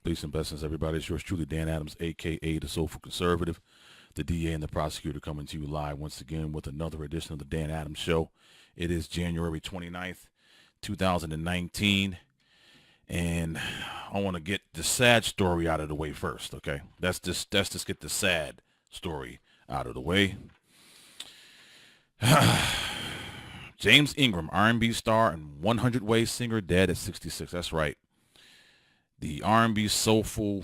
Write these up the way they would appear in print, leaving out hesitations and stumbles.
Peace and blessings, everybody. It's yours truly, Dan Adams, a.k.a. the Soulful Conservative, the DA and the prosecutor, coming to you live once again with another edition of the Dan Adams Show. It is January 29th, 2019, and I want to get the sad story out of the way first, okay? Let's just get the sad story out of the way. James Ingram, R&B star and 100 Ways singer, dead at 66. That's right. The R&B soulful,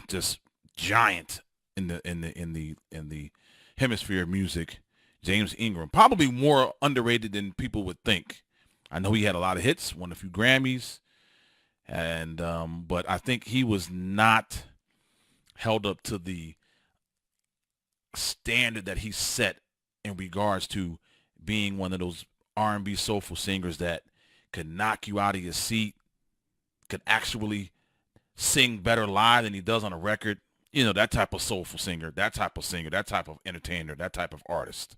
just giant in the hemisphere of music, James Ingram, probably more underrated than people would think. I know he had a lot of hits, won a few Grammys, and but I think he was not held up to the standard that he set in regards to being one of those R&B soulful singers that could knock you out of your seat, could actually sing better live than he does on a record. You know, that type of soulful singer, that type of entertainer, that type of artist.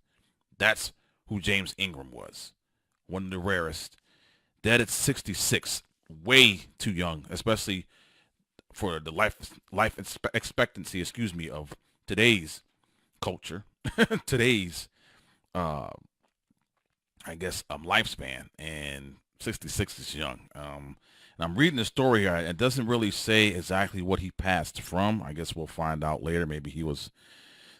That's who James Ingram was. One of the rarest. Dead at 66. Way too young, especially for the life expectancy, of today's culture, today's, lifespan. And 66 is young. And I'm reading the story here. It doesn't really say exactly what he passed from. I guess we'll find out later. Maybe he was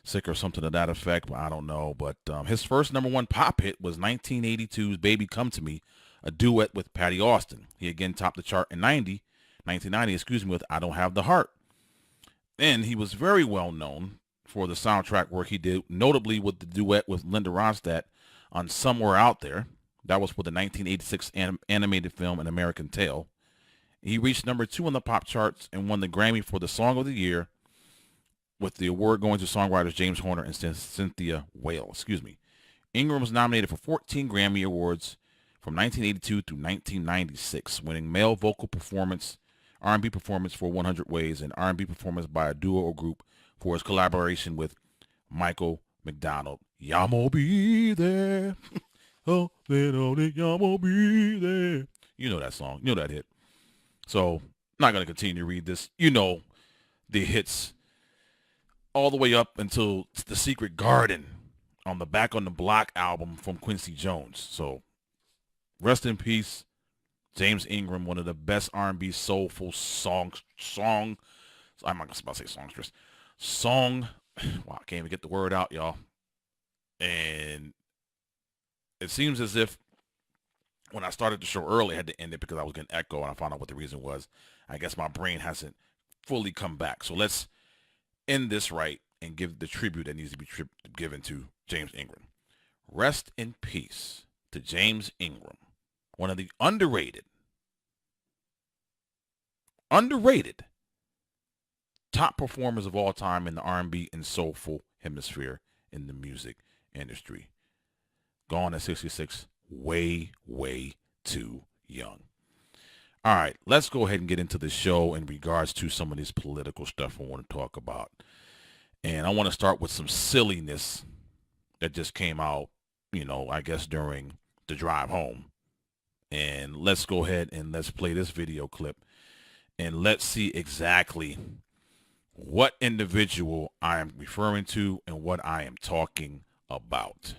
sick or something to that effect, but I don't know. But his first number one pop hit was 1982's Baby Come to Me, a duet with Patty Austin. He again topped the chart in 1990, with I Don't Have the Heart. And he was very well known for the soundtrack work he did, notably with the duet with Linda Ronstadt on Somewhere Out There. That was for the 1986 animated film An American Tail. He reached number 2 on the pop charts and won the Grammy for the Song of the Year, with the award going to songwriters James Horner and Cynthia Weil. Ingram was nominated for 14 Grammy Awards from 1982 through 1996, winning Male Vocal Performance, R&B Performance for 100 Ways, and R&B Performance by a Duo or Group for his collaboration with Michael McDonald. Yamo be there. Oh, little Yamo be there. You know that song. You know that hit. So, I'm not going to continue to read this. You know the hits all the way up until The Secret Garden on the Back on the Block album from Quincy Jones. So, rest in peace, James Ingram, one of the best R&B soulful I'm not about to say songstress. Wow, I can't even get the word out, y'all. And it seems as if when I started the show early, I had to end it because I was getting echo, and I found out what the reason was. I guess my brain hasn't fully come back. So let's end this right and give the tribute that needs to be given to James Ingram. Rest in peace to James Ingram, one of the underrated top performers of all time in the R&B and soulful hemisphere in the music industry. Gone at 66, way, way too young. All right, let's go ahead and get into the show in regards to some of this political stuff I want to talk about. And I want to start with some silliness that just came out, I guess during the drive home. And let's go ahead and let's play this video clip and let's see exactly what individual I am referring to and what I am talking about.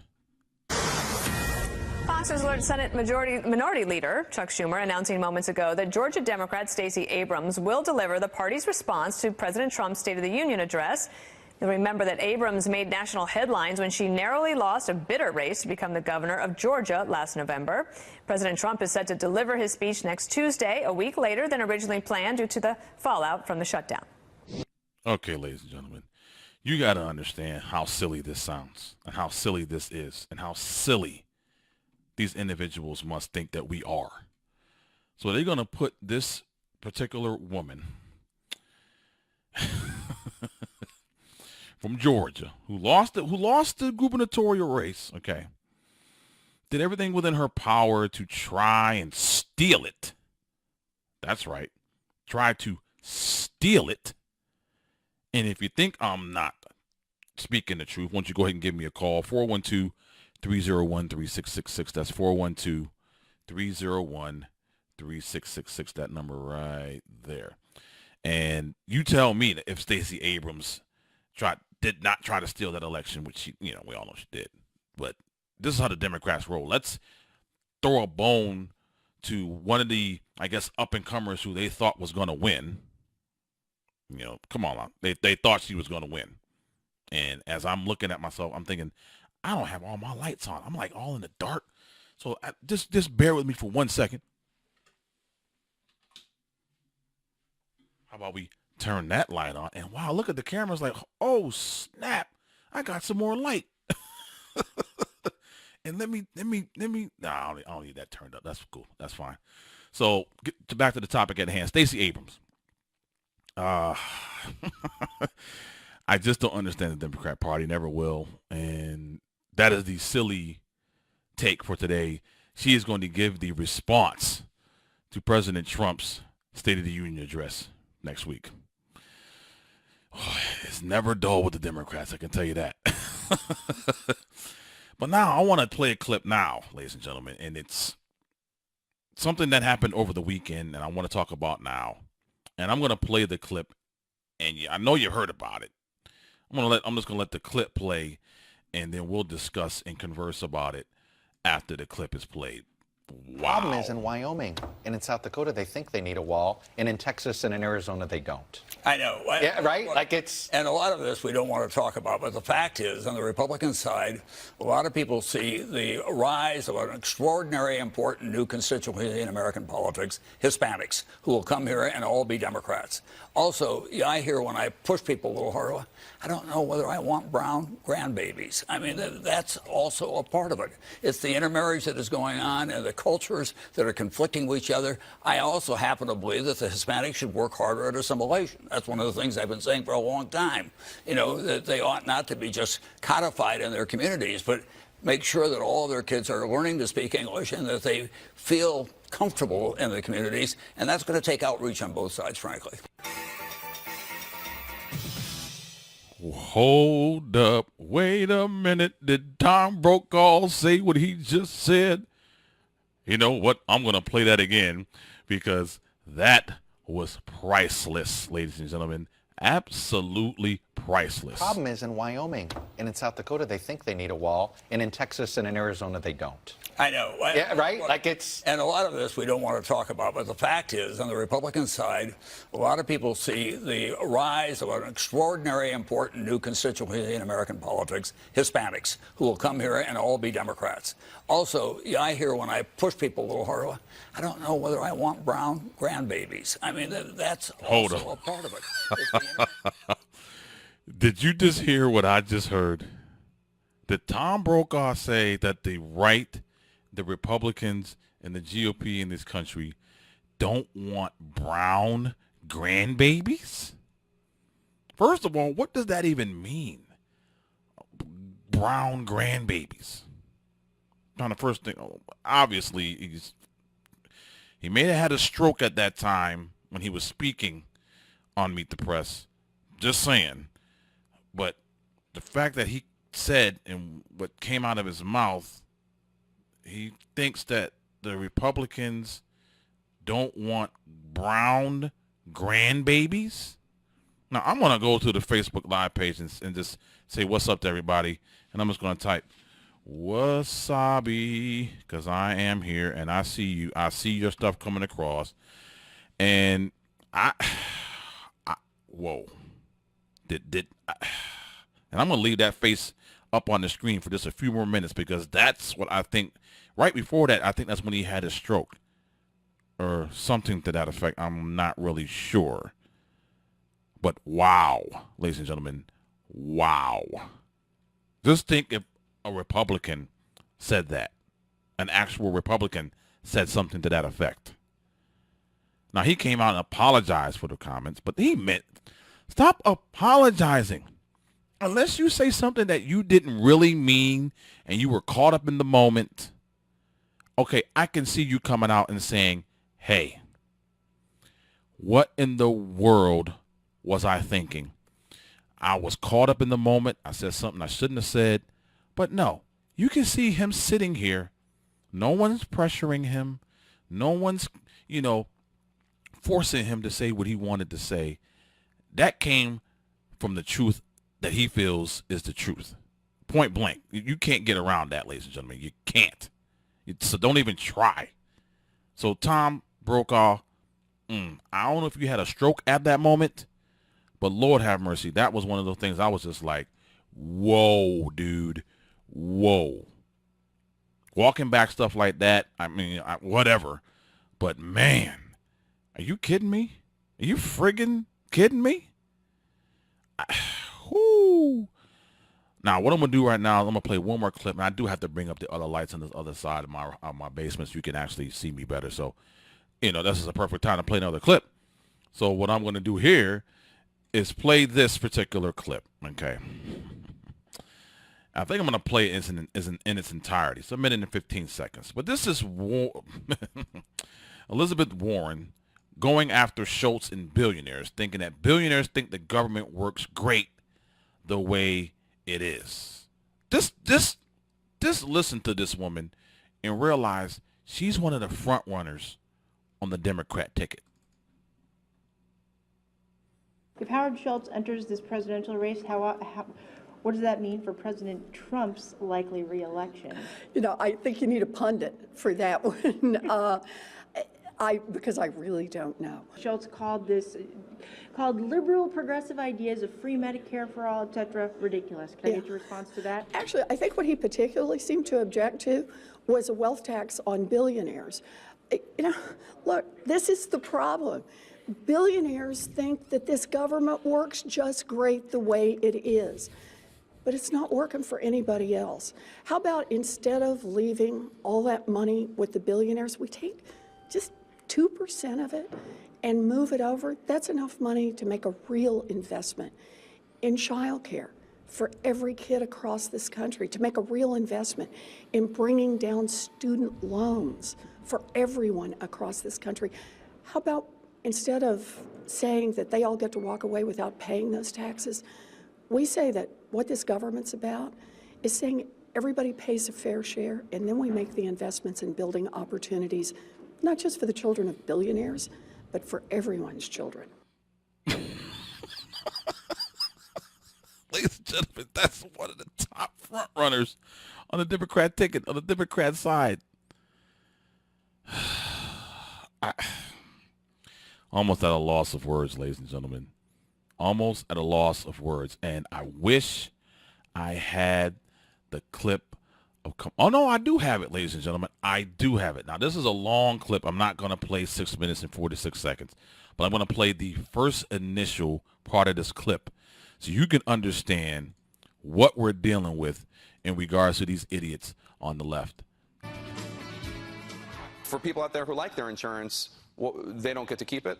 Fox News alerted Senate Minority Leader Chuck Schumer announcing moments ago that Georgia Democrat Stacy Abrams will deliver the party's response to President Trump's State of the Union address. You'll remember that Abrams made national headlines when she narrowly lost a bitter race to become the governor of Georgia last November. President Trump is set to deliver his speech next Tuesday, a week later than originally planned due to the fallout from the shutdown. Okay, ladies and gentlemen, you got to understand how silly this sounds and how silly this is and how silly these individuals must think that we are. So they're going to put this particular woman from Georgia who lost the gubernatorial race, okay, did everything within her power to try and steal it. That's right. Try to steal it. And if you think I'm not speaking the truth, why don't you go ahead and give me a call, 412-301-3666. That's 412-301-3666. 888-3666, that number right there. And you tell me that if Stacey Abrams did not try to steal that election, which she, we all know she did. But this is how the Democrats roll. Let's throw a bone to one of the, I guess, up-and-comers who they thought was going to win. Come on. They thought she was going to win. And as I'm looking at myself, I'm thinking, I don't have all my lights on. I'm like all in the dark. So just bear with me for 1 second. How about we turn that light on? And wow, look at the cameras like, oh, snap. I got some more light. And let me, I don't need that turned up. That's cool. That's fine. So back to the topic at hand. Stacey Abrams. I just don't understand the Democrat Party. Never will. And that is the silly take for today. She is going to give the response to President Trump's State of the Union address next week. Oh, it's never dull with the Democrats, I can tell you that. But now I want to play a clip now, ladies and gentlemen, and it's something that happened over the weekend, and I want to talk about now. And I'm going to play the clip, and I know you heard about it. I'm just going to let the clip play, and then we'll discuss and converse about it after the clip is played. Wow. Problem is in Wyoming and in South Dakota, they think they need a wall, and in Texas and in Arizona, they don't. I know. Yeah, right? Like it's... And a lot of this we don't want to talk about, but the fact is, on the Republican side, a lot of people see the rise of an extraordinary, important new constituency in American politics, Hispanics, who will come here and all be Democrats. Also, I hear when I push people a little harder, I don't know whether I want brown grandbabies. I mean, that's also a part of it. It's the intermarriage that is going on and the cultures that are conflicting with each other. I also happen to believe that the Hispanics should work harder at assimilation. That's one of the things I've been saying for a long time. That they ought not to be just codified in their communities, but make sure that all of their kids are learning to speak English and that they feel comfortable in the communities. And that's going to take outreach on both sides, frankly. Hold up. Wait a minute. Did Tom Brokaw say what he just said? You know what? I'm going to play that again because that was priceless, ladies and gentlemen. Absolutely priceless. Problem is in Wyoming and in South Dakota, they think they need a wall, and in Texas and in Arizona, they don't. I know. Yeah, right? Like it's... And a lot of this we don't want to talk about, but the fact is, on the Republican side, a lot of people see the rise of an extraordinary, important new constituency in American politics, Hispanics, who will come here and all be Democrats. Also, I hear when I push people a little harder, I don't know whether I want brown grandbabies. I mean, that's also a part of it. Did you just hear what I just heard? Did Tom Brokaw say that the right, the Republicans, and the GOP in this country don't want brown grandbabies? First of all, what does that even mean? Brown grandbabies. Kind of first thing, obviously, he may have had a stroke at that time when he was speaking on Meet the Press. Just saying. But the fact that he said and what came out of his mouth, he thinks that the Republicans don't want brown grandbabies. Now, I'm going to go to the Facebook Live page and just say what's up to everybody. And I'm just going to type wasabi because I am here and I see you. I see your stuff coming across. And whoa. And I'm going to leave that face up on the screen for just a few more minutes because that's what I think. Right before that, I think that's when he had a stroke or something to that effect. I'm not really sure. But wow, ladies and gentlemen, wow. Just think if a Republican said that. An actual Republican said something to that effect. Now, he came out and apologized for the comments, but he meant, stop apologizing. Unless you say something that you didn't really mean and you were caught up in the moment, okay, I can see you coming out and saying, hey, what in the world was I thinking? I was caught up in the moment. I said something I shouldn't have said. But no, you can see him sitting here. No one's pressuring him. No one's, you know, forcing him to say what he wanted to say, that came from the truth that he feels is the truth. Point blank. You can't get around that, ladies and gentlemen. You can't. So don't even try. So Tom Brokaw, I don't know if you had a stroke at that moment, but Lord have mercy. That was one of those things I was just like, whoa, dude. Whoa. Walking back stuff like that, I mean, whatever. But man, are you kidding me? Are you friggin' kidding me? Whoo. Now, what I'm going to do right now is I'm going to play one more clip, and I do have to bring up the other lights on this other side of my basement so you can actually see me better. So, this is a perfect time to play another clip. So what I'm going to do here is play this particular clip, okay? I think I'm going to play it in its entirety. It's 1 minute and 15 seconds. But this is Elizabeth Warren going after Schultz and billionaires, thinking that billionaires think the government works great the way it is. Just listen to this woman and realize she's one of the front runners on the Democrat ticket. If Howard Schultz enters this presidential race, what does that mean for President Trump's likely reelection? I think you need a pundit for that one. Because I really don't know. Schultz called liberal progressive ideas of free Medicare for all, etc., ridiculous. Can I get your response to that? Actually, I think what he particularly seemed to object to was a wealth tax on billionaires. Look, this is the problem. Billionaires think that this government works just great the way it is, but it's not working for anybody else. How about instead of leaving all that money with the billionaires, we take just 2% of it and move it over? That's enough money to make a real investment in childcare for every kid across this country, to make a real investment in bringing down student loans for everyone across this country. How about instead of saying that they all get to walk away without paying those taxes, we say that what this government's about is saying everybody pays a fair share, and then we make the investments in building opportunities, not just for the children of billionaires, but for everyone's children. Ladies and gentlemen, that's one of the top front runners on the Democrat ticket, on the Democrat side. Almost at a loss of words, ladies and gentlemen. Almost at a loss of words. And I wish I had the clip of... Oh, no, I do have it, ladies and gentlemen. I do have it. Now, this is a long clip. I'm not going to play 6 minutes and 46 seconds. But I'm going to play the first initial part of this clip so you can understand what we're dealing with in regards to these idiots on the left. For people out there who like their insurance, they don't get to keep it?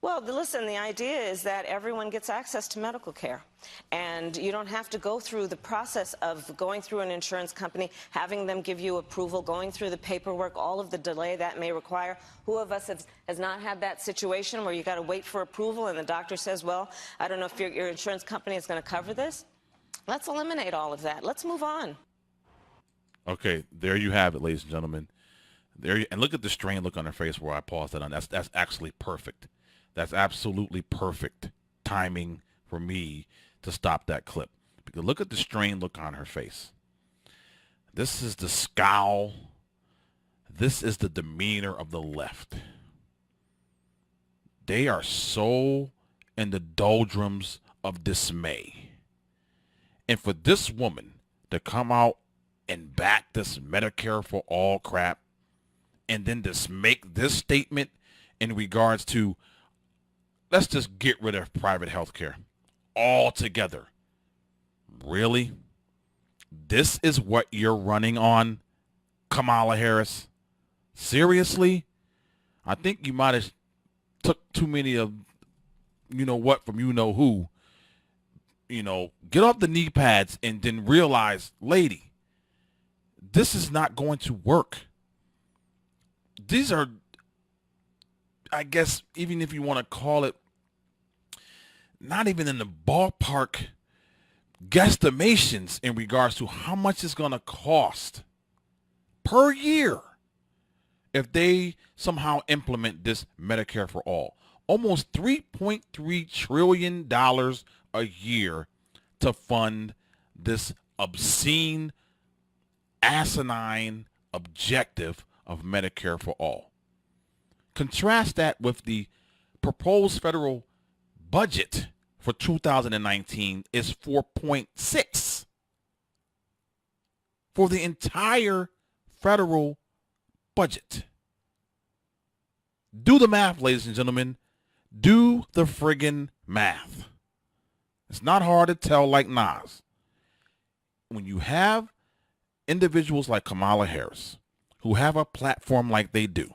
Well, listen, the idea is that everyone gets access to medical care, and you don't have to go through the process of going through an insurance company, having them give you approval, going through the paperwork, all of the delay that may require. Who of us has not had that situation where you got to wait for approval and the doctor says, well, I don't know if your insurance company is going to cover this? Let's eliminate all of that. Let's move on. Okay, there you have it, ladies and gentlemen. And look at the strained look on her face where I paused that on. That's actually perfect. That's absolutely perfect timing for me to stop that clip. Because look at the strained look on her face. This is the scowl. This is the demeanor of the left. They are so in the doldrums of dismay. And for this woman to come out and back this Medicare for all crap, and then just make this statement in regards to, let's just get rid of private health care altogether. Really? This is what you're running on, Kamala Harris? Seriously? I think you might have took too many of you-know-what from you-know-who. Get off the knee pads and then realize, lady, this is not going to work. These are, I guess, even if you want to call it, not even in the ballpark guesstimations in regards to how much it's going to cost per year if they somehow implement this Medicare for all. Almost $3.3 trillion a year to fund this obscene, asinine objective of Medicare for all. Contrast that with the proposed federal budget for 2019 is 4.6 for the entire federal budget. Do the math, ladies and gentlemen. Do the friggin' math. It's not hard to tell like Nas. When you have individuals like Kamala Harris who have a platform like they do,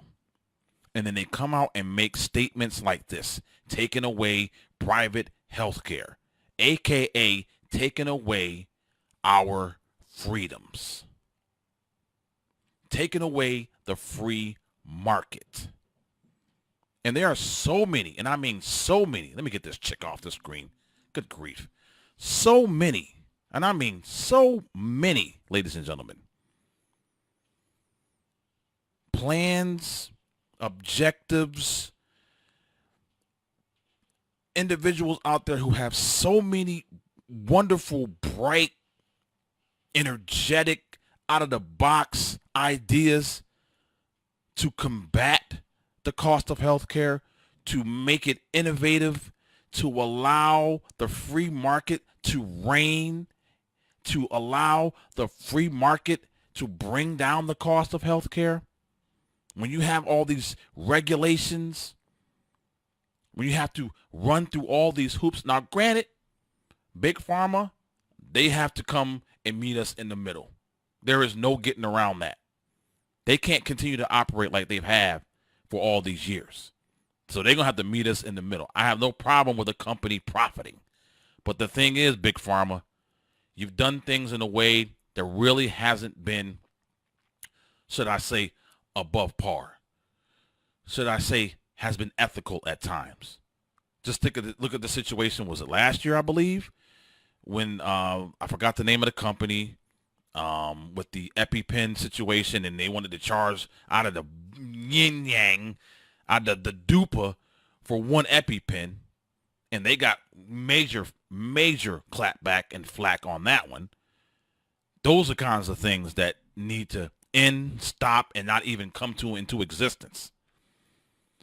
and then they come out and make statements like this, taking away private health care, aka taking away our freedoms, taking away the free market. And there are so many, and I mean so many. Let me get this chick off the screen. Good grief. So many, and I mean so many, ladies and gentlemen, plans, objectives, individuals out there who have so many wonderful, bright, energetic, out-of-the-box ideas to combat the cost of health care, to make it innovative, to allow the free market to reign, to allow the free market to bring down the cost of health care. When you have all these regulations, when you have to run through all these hoops. Now, granted, Big Pharma, they have to come and meet us in the middle. There is no getting around that. They can't continue to operate like they've had for all these years. So they're going to have to meet us in the middle. I have no problem with a company profiting. But the thing is, Big Pharma, you've done things in a way that really hasn't been, should I say, above par. Should I say, has been ethical at times. Just look at the situation. Was it last year, I believe, when I forgot the name of the company with the EpiPen situation, and they wanted to charge out of the yin yang, out of the duper for one EpiPen, and they got major clapback and flack on that one. Those are kinds of things that need to end, stop, and not even come into existence.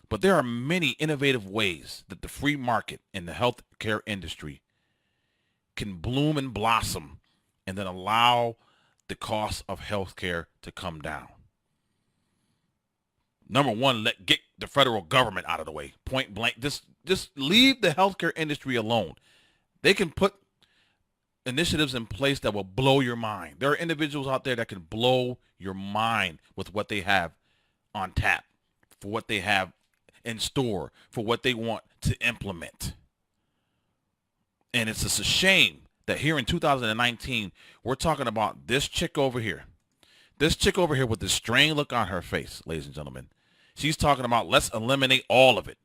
But there are many innovative ways that the free market and the healthcare industry can bloom and blossom and then allow the cost of healthcare to come down. Number one, get the federal government out of the way. Point blank. Just leave the healthcare industry alone. They can put initiatives in place that will blow your mind. There are individuals out there that can blow your mind with what they have on tap, for what they have in store, for what they want to implement. And it's just a shame that here in 2019, we're talking about this chick over here. This chick over here with this strained look on her face, ladies and gentlemen. She's talking about let's eliminate all of it.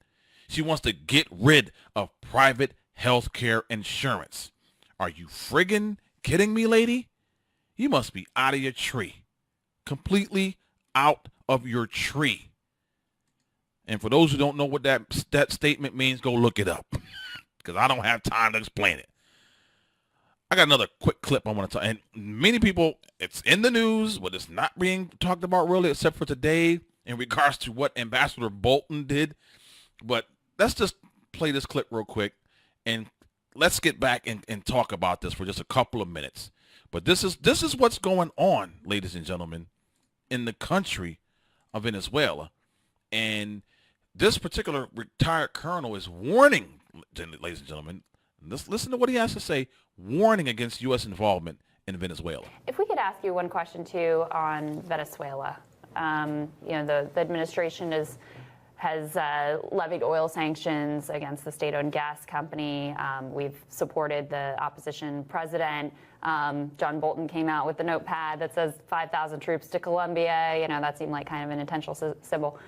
She wants to get rid of private health care insurance. Are you friggin' kidding me, lady? You must be out of your tree. Completely out of your tree. And for those who don't know what that statement means, go look it up. Because I don't have time to explain it. I got another quick clip I want to talk. And many people, it's in the news, but it's not being talked about really, except for today in regards to what Ambassador Bolton did. But let's just play this clip real quick. And let's get back and talk about this for just a couple of minutes. But this is what's going on, ladies and gentlemen, in the country of Venezuela. And this particular retired colonel is warning, ladies and gentlemen, listen to what he has to say, warning against U.S. involvement in Venezuela. If we could ask you one question, too, on Venezuela. The administration has levied oil sanctions against the state-owned gas company. We've supported the opposition president. John Bolton came out with the notepad that says 5,000 troops to Colombia. That seemed like kind of an intentional symbol.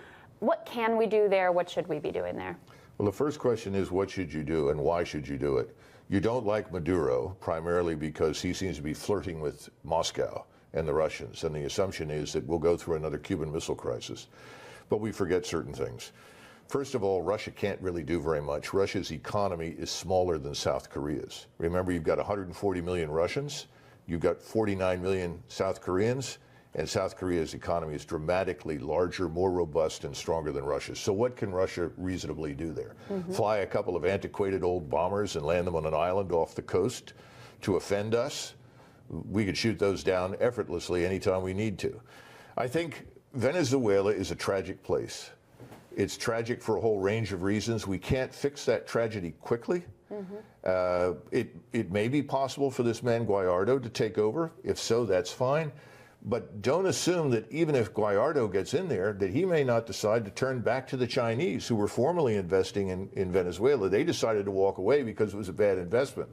What can we do there? What should we be doing there? Well, the first question is, what should you do and why should you do it? You don't like Maduro, primarily because he seems to be flirting with Moscow. and the Russians. And the assumption is that we'll go through another Cuban Missile Crisis. But we forget certain things. First of all, Russia can't really do very much. Russia's economy is smaller than South Korea's. Remember, you've got 140 million Russians, you've got 49 million South Koreans, and South Korea's economy is dramatically larger, more robust, and stronger than Russia's. So what can Russia reasonably do there? Fly a couple of antiquated old bombers and land them on an island off the coast to offend us? We could shoot those down effortlessly anytime we need to. I think Venezuela is a tragic place. It's tragic for a whole range of reasons. We can't fix that tragedy quickly. It may be possible for this man Guaidó to take over. If so, that's fine. But don't assume that even if Guaidó gets in there, that he may not decide to turn back to the Chinese who were formerly investing in Venezuela. They decided to walk away because it was a bad investment.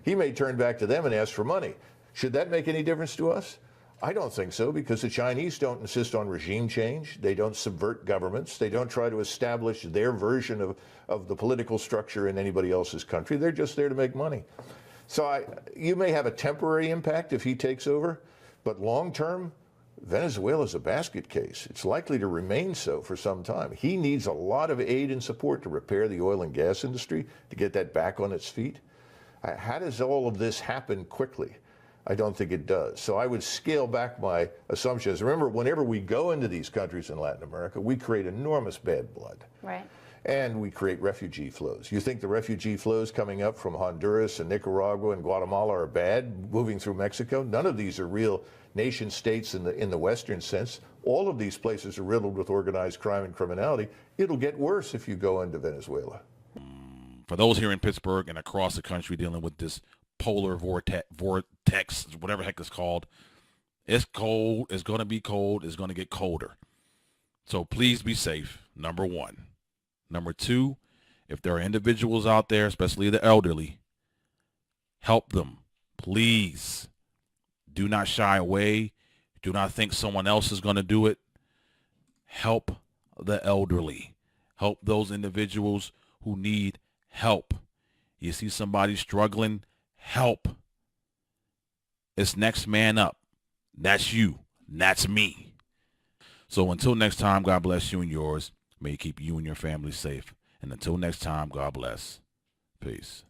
He may turn back to them and ask for money. Should that make any difference to us? I don't think so, because the Chinese don't insist on regime change. They don't subvert governments. They don't try to establish their version of the political structure in anybody else's country. They're just there to make money. So you may have a temporary impact if he takes over, but long term, Venezuela's a basket case. It's likely to remain so for some time. He needs a lot of aid and support to repair the oil and gas industry, to get that back on its feet. How does all of this happen quickly? I don't think it does. So I would scale back my assumptions. Remember, whenever we go into these countries in Latin America, we create enormous bad blood. Right. And we create refugee flows. You think the refugee flows coming up from Honduras and Nicaragua and Guatemala are bad, moving through Mexico? None of these are real nation states in the Western sense. All of these places are riddled with organized crime and criminality. It'll get worse if you go into Venezuela. For those here in Pittsburgh and across the country dealing with this polar vortex, whatever the heck it's called, it's cold, it's going to be cold, it's going to get colder. So please be safe, number one. Number two, if there are individuals out there, especially the elderly, help them. Please do not shy away. Do not think someone else is going to do it. Help the elderly. Help those individuals who need help. You see somebody struggling, help. It's next man up. That's you. That's me. So until next time, God bless you and yours. May he keep you and your family safe. And until next time, God bless. Peace.